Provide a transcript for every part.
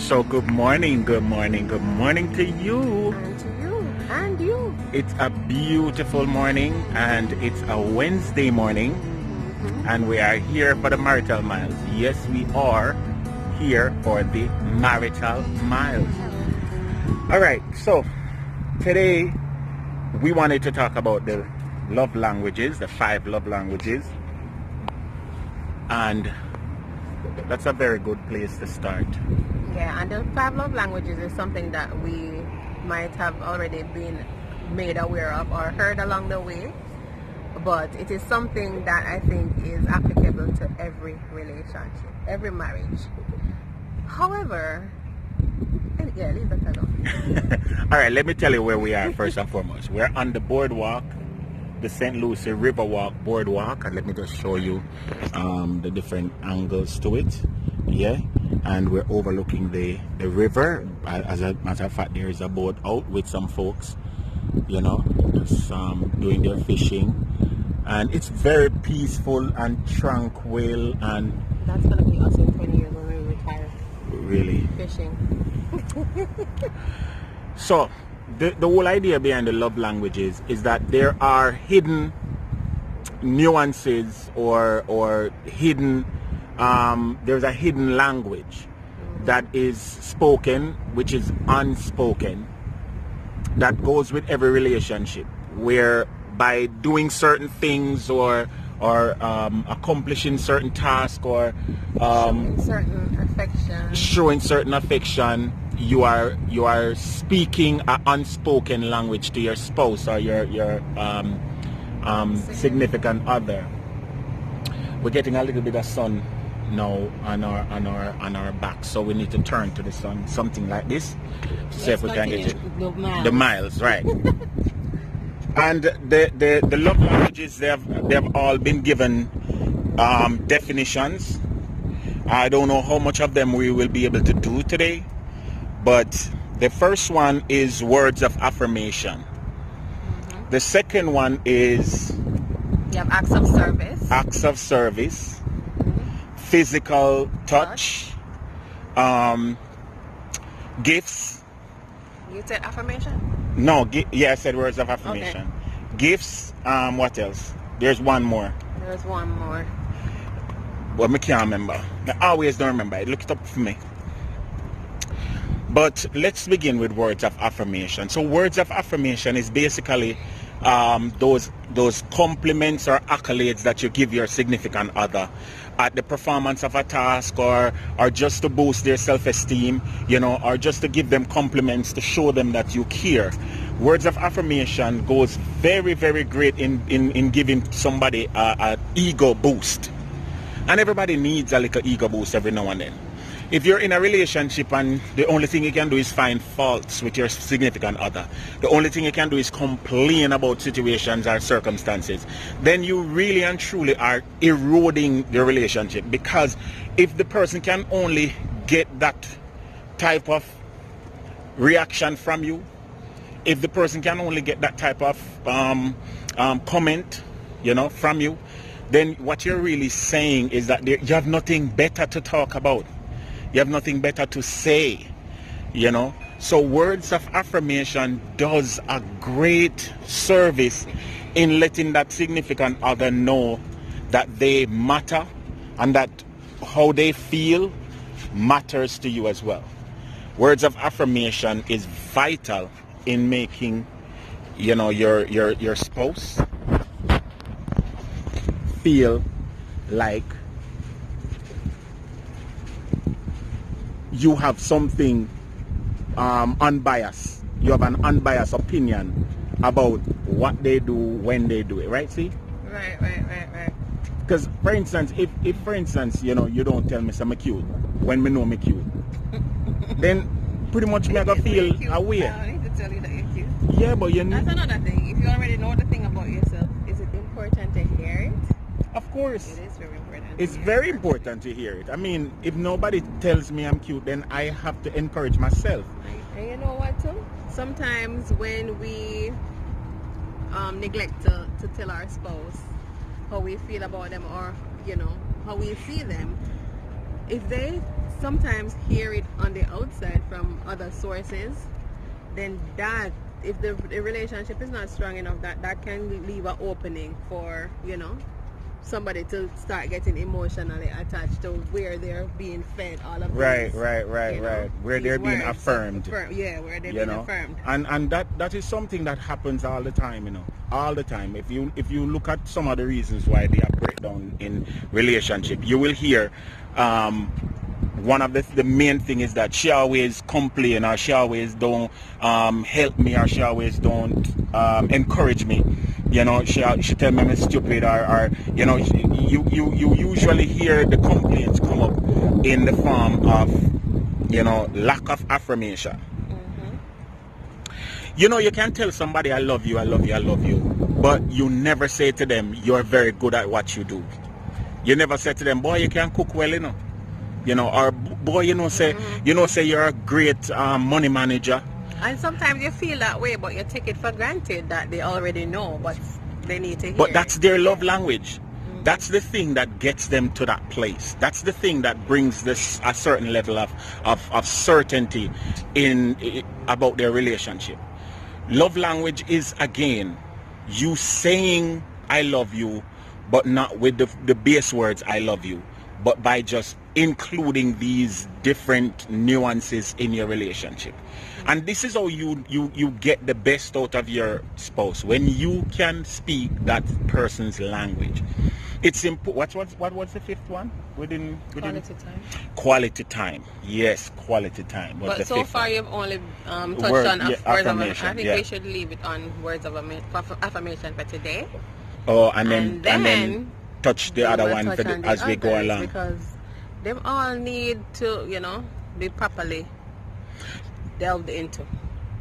So good morning to you. And to you, and you. It's a beautiful morning, and it's a Wednesday morning, and we are here for the Marital Miles. Yes, we are here for the Marital Miles. All right, so today we wanted to talk about the love languages, the 5 love languages, and that's a very good place to start. Yeah, and the 5 love languages is something that we might have already been made aware of or heard along the way, but it is something that I think is applicable to every relationship, every marriage. However, yeah, leave that alone. All right, let me tell you where we are first and foremost. We're on the boardwalk, the St. Lucie Riverwalk boardwalk, and let me just show you the different angles to it. Yeah, and we're overlooking the river. As a matter of fact, there is a boat out with some folks, you know, just doing their fishing, and it's very peaceful and tranquil. And that's gonna be us in 20 years when we retire. Really? Fishing. So the whole idea behind the love languages is that there are hidden nuances or hidden there's a hidden language that is spoken, which is unspoken, that goes with every relationship, where by doing certain things or accomplishing certain tasks or showing certain affection, you are speaking an unspoken language to your spouse or your significant other. We're getting a little bit of sun now on our back, so we need to turn to the sun, something like this, to see if we can get it. The miles, right? And the love languages, they have all been given definitions. I don't know how much of them we will be able to do today, but the first one is words of affirmation. The second one is you have acts of service. Acts of service, physical touch, gifts. You said affirmation? No, yeah, I said words of affirmation. Okay. Gifts. What else? There's one more. There's one more. Well, I can't remember. I always don't remember. Look it up for me. But let's begin with words of affirmation. So words of affirmation is basically those compliments or accolades that you give your significant other at the performance of a task, or just to boost their self-esteem, you know, or just to give them compliments to show them that you care. Words of affirmation goes very, very great in giving somebody an ego boost. And everybody needs a little ego boost every now and then. If you're in a relationship and the only thing you can do is find faults with your significant other, the only thing you can do is complain about situations or circumstances, then you really and truly are eroding the relationship. Because if the person can only get that type of reaction from you, if the person can only get that type of comment, you know, from you, then what you're really saying is that you have nothing better to talk about. You have nothing better to say, you know. So words of affirmation does a great service in letting that significant other know that they matter and that how they feel matters to you as well. Words of affirmation is vital in making, you know, your spouse feel like you have something unbiased. You have an unbiased opinion about what they do when they do it, right? See? Right. Because, for instance, if for instance, you know, you don't tell me I'm cute when me know me cute, then pretty much me I gonna feel away. I don't need to tell you that you're cute. Yeah, but you that's another thing. If you already know the thing about yourself, is it important to hear it? Of course. It is very important. It's very important to hear it. I mean, if nobody tells me I'm cute, then I have to encourage myself. And you know what too? Sometimes when we neglect to tell our spouse how we feel about them, or you know how we see them, if they sometimes hear it on the outside from other sources, then that, if the relationship is not strong enough, that can leave an opening for, you know, somebody to start getting emotionally attached to where they're being fed all of right, these, where they're being affirmed. Yeah, where they're being affirmed. And that is something that happens all the time, you know, all the time. If you look at some of the reasons why they are breakdown in relationship, you will hear one of the main thing is that she always complain, or she always don't help me, or she always don't encourage me. You know, she tell me I'm stupid, or you know, you usually hear the complaints come up in the form of, you know, lack of affirmation. You know, you can tell somebody I love you, I love you, I love you, but you never say to them you're very good at what you do. You never say to them, boy, you can cook well, you know. You know, or boy, say you're a great money manager. And sometimes you feel that way, but you take it for granted that they already know, but they need to hear. But that's their love language. That's the thing that gets them to that place. That's the thing that brings this a certain level of certainty about their relationship. Love language is, again, you saying I love you, but not with the base words I love you, but by just including these different nuances in your relationship. And this is how you get the best out of your spouse, when you can speak that person's language. It's important. What was the fifth one? Within quality time. Quality time. Yes, quality time. But so far you've only touched on words of affirmation. I think we should leave it on words of affirmation for today. Oh, and then touch the other one as we go along. Because they all need to, you know, be properly delved into.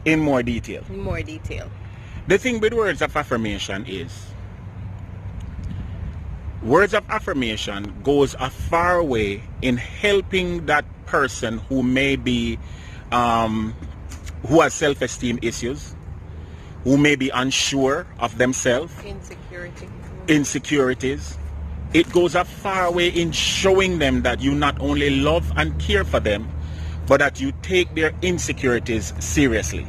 In more detail. In more detail. The thing with words of affirmation is, words of affirmation goes a far way in helping that person who may be, who has self-esteem issues, who may be unsure of themselves. Insecurities. It goes a far way in showing them that you not only love and care for them, but that you take their insecurities seriously.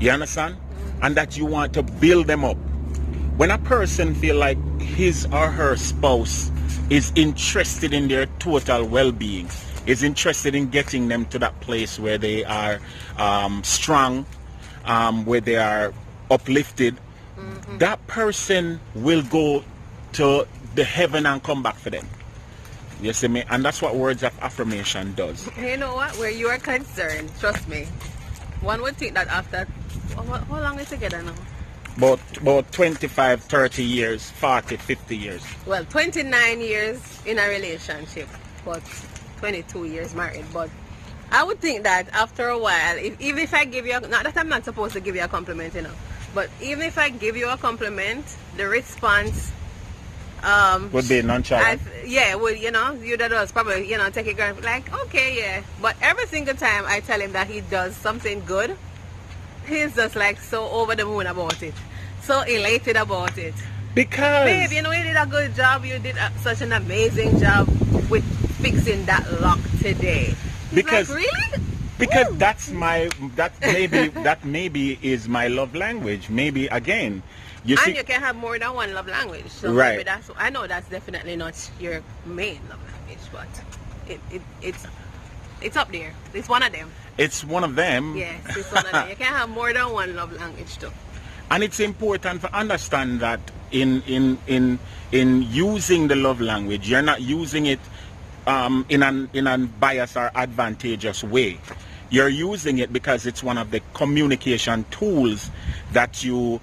You understand? And that you want to build them up. When a person feels like his or her spouse is interested in their total well-being, is interested in getting them to that place where they are strong, where they are uplifted, that person will go to the heaven and come back for them. You see me? And that's what words of affirmation does. You know what? Where you are concerned, trust me, one would think that after, how long is together now? About 25, 30 years, 40, 50 years. Well, 29 years in a relationship, but 22 years married. But I would think that after a while, even if I give you, not that I'm not supposed to give you a compliment, you know, but even if I give you a compliment, the response would be nonchalant. Well, you know, you that was probably, you know, take it like, okay, yeah. But every single time I tell him that he does something good, he's just like so over the moon about it, so elated about it. Because, babe, you know, you did a good job. You did such an amazing job with fixing that lock today. He's because like, really? Because Ooh. that maybe is my love language. Maybe again. You can have more than one love language. So right. Maybe I know that's definitely not your main love language, but it's up there. It's one of them. It's one of them. Yes, it's one of them. You can have more than one love language too. And it's important to understand that in using the love language, you're not using it in an biased or advantageous way. You're using it because it's one of the communication tools that you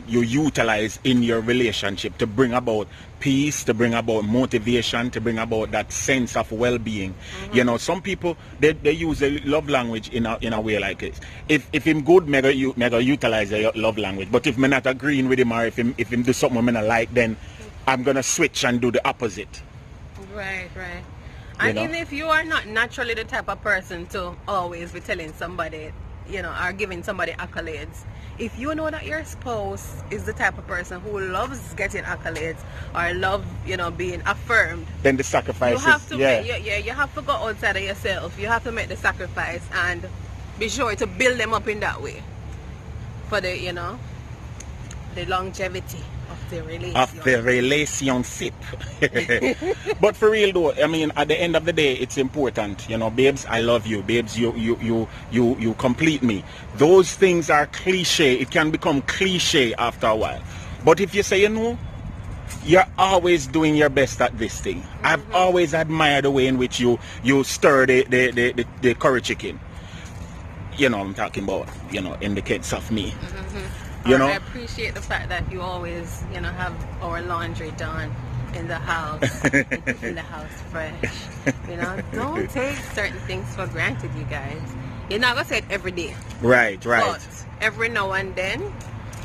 utilize in your relationship to bring about peace, to bring about motivation, to bring about that sense of well-being. You know, some people they use the love language in a way like this. If him good, mega utilize the love language. But if me not agreeing with him, or if him do something me not like, then I'm gonna switch and do the opposite. Right. And You know? even if you are not naturally the type of person to always be telling somebody you know, are giving somebody accolades. If you know that your spouse is the type of person who loves getting accolades or love, you know, being affirmed, then the sacrifices, you have to you have to go outside of yourself. You have to make the sacrifice and be sure to build them up in that way for the, you know, the longevity of the relationship. But for real though, I mean, at the end of the day, it's important, you know, babes, I love you, babes, you complete me. Those things are cliche. It can become cliche after a while. But if you say, you know, you're always doing your best at this thing. I've always admired the way in which you stir the curry chicken. You know what I'm talking about, you know, in the case of me. You know, I appreciate the fact that you always, you know, have our laundry done in the house, in the house fresh. You know, don't take certain things for granted, you guys. You're not gonna say it every day. Right. But every now and then.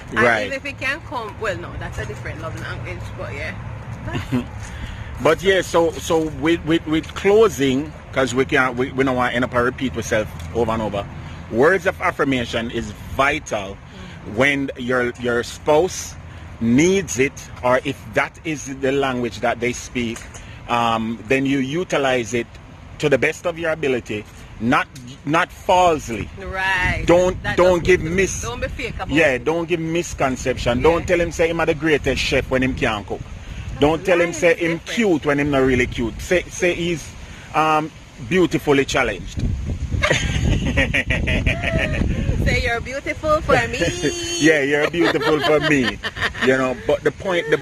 And even if it can come, well, no, that's a different love language. But yeah. But yeah, so with closing, because we don't want to end up and repeat ourselves over and over. Words of affirmation is vital when your spouse needs it, or if that is the language that they speak, then you utilize it to the best of your ability, not falsely. Right. Don't be fake about it. Don't give misconception. Don't tell him say him are the greatest chef when him can't cook. Don't tell him say him cute when him not really cute. Say he's beautifully challenged. Say you're beautiful for me. Yeah, you're beautiful for me. You know, but the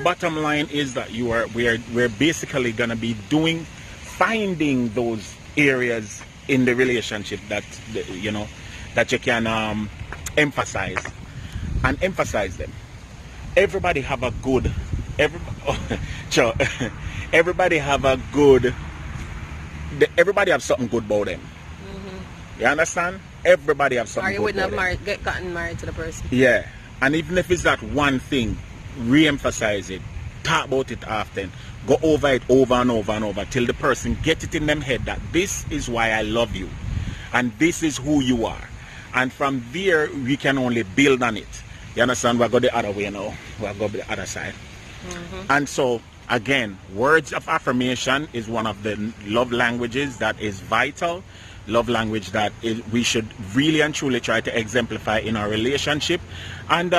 bottom line is that we're basically gonna be finding those areas in the relationship that you know that you can emphasize them. Everybody have something good about them. You understand? Everybody have something. Or you wouldn't have gotten married to the person. Yeah, and even if it's that one thing, re-emphasize it, talk about it often, go over it over and over and over till the person get it in them head that this is why I love you, and this is who you are, and from there we can only build on it. You understand? We'll go the other way now. We'll go the other side. And so again, words of affirmation is one of the love languages that is vital. Love language that we should really and truly try to exemplify in our relationship, and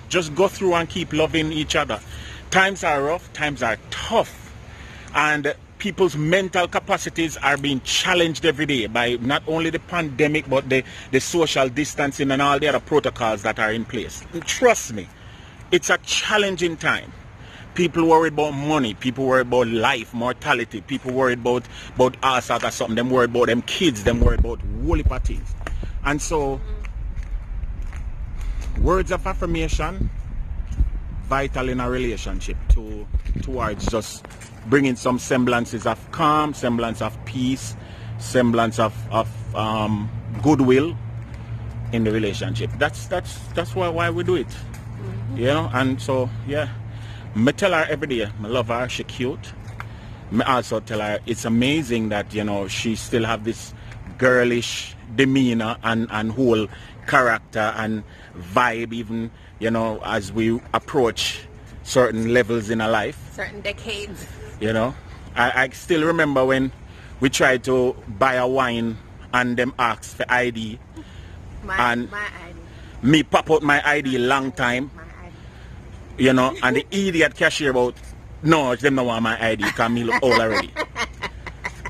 just go through and keep loving each other. Times are rough, times are tough, and people's mental capacities are being challenged every day by not only the pandemic but the social distancing and all the other protocols that are in place. Trust me, it's a challenging time. People worried about money, people worried about life, mortality, people worried about all sorts of something, them worried about them kids, them worried about whole heap of things. And so, words of affirmation, vital in a relationship towards just bringing some semblances of calm, semblance of peace, semblance of goodwill in the relationship. That's why we do it. You know, and so, yeah. Me tell her every day, I love her, she cute. Me also tell her it's amazing that, you know, she still have this girlish demeanor and whole character and vibe, even, you know, as we approach certain levels in her life. Certain decades. You know, I still remember when we tried to buy a wine and them asked for ID. My ID. Me pop out my ID long time. You know, and the idiot cashier about, no, them don't want my ID because me look old already.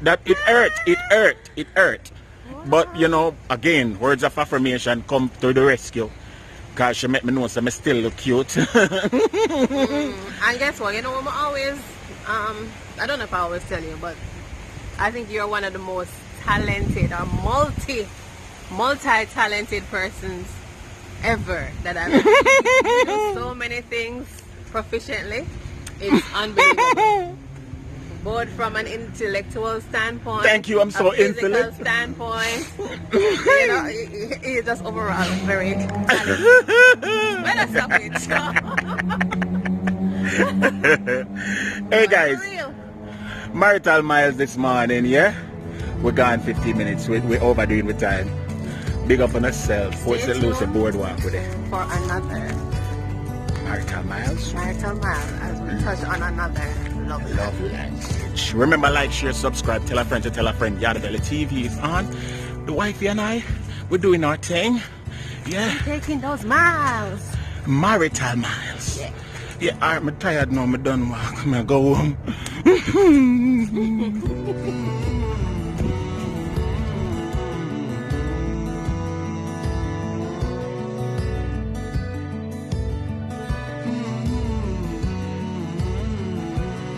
That it hurt. Wow. But, you know, again, words of affirmation come to the rescue. Because she make me know that I still look cute. And guess what, you know, I'm always, I don't know if I always tell you, but I think you're one of the most talented or multi-talented persons ever that I've you do so many things proficiently. It's unbelievable. Both from an intellectual standpoint, thank you, I'm so intellectual standpoint, you know, it's just overall very talented. Let us stop it. Hey guys, Marital Miles this morning, yeah? We're gone 15 minutes, we're overdoing the time. Big up on yourself. Port Stay St. Lucie tuned Boardwalk with it. for another Marital Miles. Marital Miles as we touch on another love language. Remember, like, share, subscribe, tell a friend to tell a friend. Yardie TV is on. The wifey and I, we're doing our thing. Yeah. We're taking those miles. Marital Miles. Yeah. Yeah, I'm tired now. I'm done work. I'm going to go home.